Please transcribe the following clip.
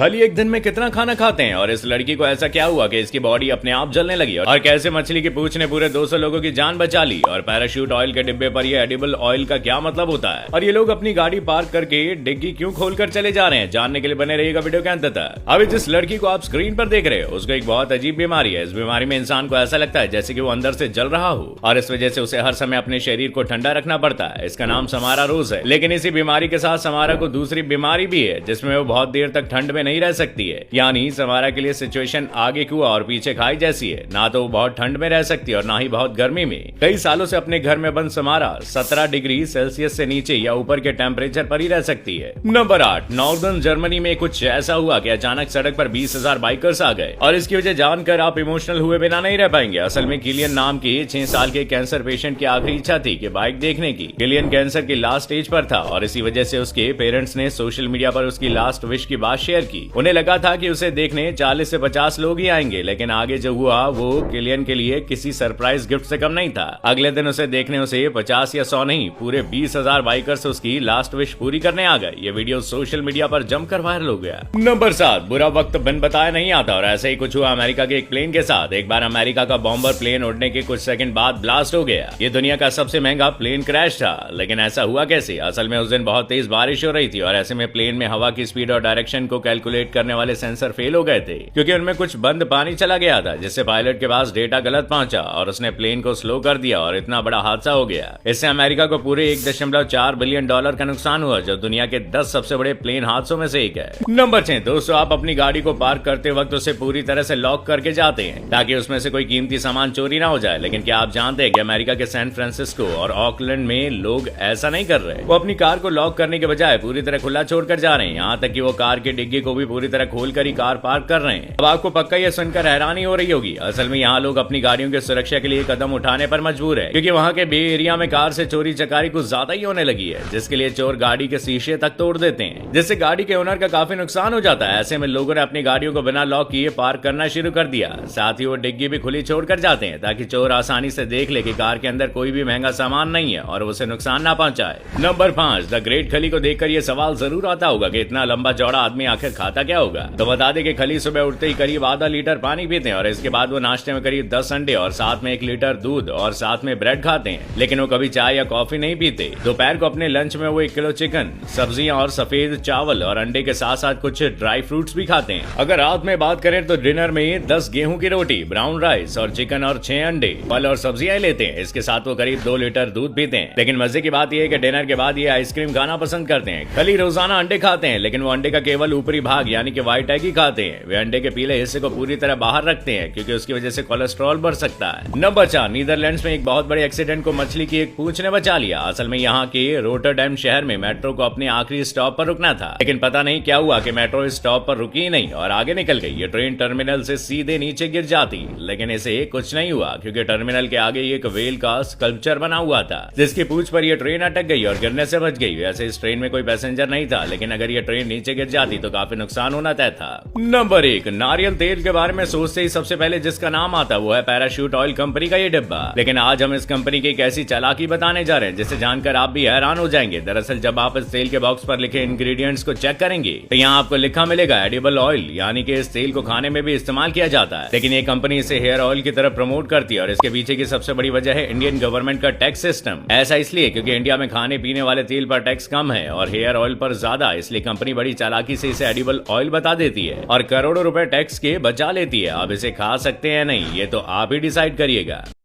खाली एक दिन में कितना खाना खाते हैं और इस लड़की को ऐसा क्या हुआ कि इसकी बॉडी अपने आप जलने लगी और कैसे मछली की पूंछ ने पूरे 200 लोगों की जान बचा ली और पैराशूट ऑयल के डिब्बे पर ये एडिबल ऑयल का क्या मतलब होता है और ये लोग अपनी गाड़ी पार्क करके डिग्गी क्यों खोलकर चले जा रहे हैं, जानने के लिए बने रहिएगा वीडियो के अंत तक। अभी जिस लड़की को आप स्क्रीन पर देख रहे हो उसको एक बहुत अजीब बीमारी है। इस बीमारी में इंसान को ऐसा लगता है जैसे कि वो अंदर से जल रहा हो और इस वजह से उसे हर समय अपने शरीर को ठंडा रखना पड़ता है। इसका नाम समारा रोज है, लेकिन इसी बीमारी के साथ समारा को दूसरी बीमारी भी है जिसमें वो बहुत देर तक ठंड में नहीं रह सकती है। यानी समारा के लिए सिचुएशन आगे कुआ और पीछे खाई जैसी है, ना तो वो बहुत ठंड में रह सकती है और ना ही बहुत गर्मी में। कई सालों से अपने घर में बंद समारा 17 डिग्री सेल्सियस से नीचे या ऊपर के टेम्परेचर पर ही रह सकती है। नंबर 8, नॉर्दर्न जर्मनी में कुछ ऐसा हुआ कि अचानक सड़क पर 20,000 बाइकर्स आ गए और इसकी वजह जानकर आप इमोशनल हुए बिना नहीं रह पाएंगे। असल में किलियन नाम के 6 साल के कैंसर पेशेंट की आखिरी इच्छा थी कि बाइक देखने की। किलियन कैंसर की लास्ट स्टेज पर था और इसी वजह से उसके पेरेंट्स ने सोशल मीडिया पर उसकी लास्ट विश की बात शेयर की। उन्हें लगा था कि उसे देखने 40 से 50 लोग ही आएंगे, लेकिन आगे जो हुआ वो किलियन के लिए किसी सरप्राइज गिफ्ट से कम नहीं था। अगले दिन उसे देखने उसे 50 या 100 नहीं, पूरे 20,000 बाइकर्स उसकी लास्ट विश पूरी करने आ गए। ये वीडियो सोशल मीडिया पर जमकर वायरल हो गया। नंबर 7, बुरा वक्त बिन बताया नहीं आता और ऐसे ही कुछ हुआ अमेरिका के एक प्लेन के साथ। एक बार अमेरिका का बॉम्बर प्लेन उड़ने के कुछ सेकंड बाद ब्लास्ट हो गया। ये दुनिया का सबसे महंगा प्लेन क्रैश था, लेकिन ऐसा हुआ कैसे? असल में उस दिन बहुत तेज बारिश हो रही थी और ऐसे में प्लेन में हवा की स्पीड और डायरेक्शन को कैलकुलेट करने वाले सेंसर फेल हो गए थे, क्योंकि उनमें कुछ बंद पानी चला गया था, जिससे पायलट के पास डेटा गलत पहुंचा और उसने प्लेन को स्लो कर दिया और इतना बड़ा हादसा हो गया। इससे अमेरिका को पूरे 1.4 बिलियन डॉलर का नुकसान हुआ, जो दुनिया के 10 सबसे बड़े प्लेन हादसों में से एक है। नंबर 6, दोस्तों आप अपनी गाड़ी को पार्क करते वक्त उसे पूरी तरह से लॉक करके जाते हैं ताकि उसमें से कोई कीमती सामान चोरी ना हो जाए, लेकिन क्या आप जानते हैं कि अमेरिका के सैन फ्रांसिस्को और ऑकलैंड में लोग ऐसा नहीं कर रहे। वो अपनी कार को लॉक करने के बजाय पूरी तरह खुला छोड़कर जा रहे हैं, यहाँ तक कि वो कार के डिग्गी को भी पूरी तरह खोलकर ही कार पार्क कर रहे हैं। अब आपको पक्का ये सुनकर हैरानी हो रही होगी, असल में यहाँ लोग अपनी गाड़ियों की सुरक्षा के लिए कदम उठाने पर मजबूर है, क्योंकि वहाँ के बे एरिया में कार से चोरी चकारी कुछ ज्यादा ही होने लगी है, जिसके लिए चोर गाड़ी के शीशे तक तोड़ देते हैं, जिससे गाड़ी के ओनर का काफी नुकसान हो जाता है। ऐसे में लोगों ने अपनी गाड़ियों को बिना लॉक किए पार्क करना शुरू कर दिया। साथ ही वो डिग्गी भी खुली छोड़कर जाते हैं ताकि चोर आसानी से देख ले कि कार के अंदर कोई भी महंगा सामान नहीं है और उसे नुकसान ना पहुंचाए। नंबर 5, द ग्रेट खली को देखकर ये सवाल जरूर आता होगा कि इतना लंबा चौड़ा आदमी आखिर खाता क्या होगा। तो बता दें कि खली सुबह उठते ही करीब आधा लीटर पानी पीते हैं और इसके बाद वो नाश्ते में करीब 10 अंडे और साथ में 1 लीटर दूध और साथ में ब्रेड खाते हैं, लेकिन वो कभी चाय या कॉफी नहीं पीते। दोपहर को अपने लंच में वो 1 किलो चिकन, सब्जियां और सफेद चावल और अंडे के साथ साथ कुछ ड्राई फ्रूट्स भी खाते हैं। अगर रात में बात करें तो डिनर में 10 गेहूं की रोटी, ब्राउन राइस और चिकन और 6 अंडे, फल और सब्जियां लेते हैं। इसके साथ वो करीब 2 लीटर दूध पीते हैं। लेकिन मजे की बात यह है कि डिनर के बाद ये आइसक्रीम खाना पसंद करते हैं। खली रोजाना अंडे खाते हैं, लेकिन वो अंडे का केवल ऊपरी भाग यानी कि व्हाइट एग ही खाते हैं। वे अंडे के पीले हिस्से को पूरी तरह बाहर रखते हैं, क्योंकि उसकी वजह से कोलेस्ट्रॉल बढ़ सकता है। नंबर 4, नीदरलैंड्स में एक बहुत बड़े एक्सीडेंट को मछली की एक पूंछ ने बचा लिया। असल में यहाँ के रोटरडैम शहर में मेट्रो को अपने आखिरी स्टॉप पर रुकना था, लेकिन पता नहीं क्या हुआ कि मेट्रो इस स्टॉप पर रुकी ही नहीं और आगे निकल गई। ये ट्रेन टर्मिनल से सीधे नीचे गिर जाती, लेकिन इसे कुछ नहीं हुआ, क्योंकि टर्मिनल के आगे एक व्हेल का स्कल्पचर बना हुआ था, जिसकी पूंछ पर यह ट्रेन अटक गई और गिरने से बच गई। वैसे इस ट्रेन में कोई पैसेंजर नहीं था, लेकिन अगर ये ट्रेन नीचे गिर जाती तो काफी नुकसान होना तय था। नंबर 1, नारियल तेल के बारे में सोचते ही सबसे पहले जिसका नाम आता वो है पैराशूट ऑयल कंपनी का ये डिब्बा। लेकिन आज हम इस कंपनी की एक ऐसी चालाकी बताने जा रहे हैं जिसे जानकर आप भी हैरान हो जाएंगे। दरअसल जब आप इस तेल के बॉक्स पर लिखे इंग्रेडिएंट्स को चेक करेंगे तो यहाँ आपको लिखा मिलेगा एडिबल ऑयल, यानी कि इस तेल को खाने में भी इस्तेमाल किया जाता है, लेकिन ये कंपनी इसे हेयर ऑयल की तरफ प्रमोट करती है और इसके पीछे की सबसे बड़ी वजह है इंडियन गवर्नमेंट का टैक्स सिस्टम। ऐसा इसलिए क्योंकि इंडिया में खाने पीने वाले तेल पर टैक्स कम है और हेयर ऑयल पर ज्यादा, इसलिए कंपनी बड़ी चालाकी से इसे एडिबल ऑयल बता देती है और करोड़ों रुपए टैक्स के बचा लेती है। अब इसे खा सकते हैं नहीं, ये तो आप ही डिसाइड करिएगा।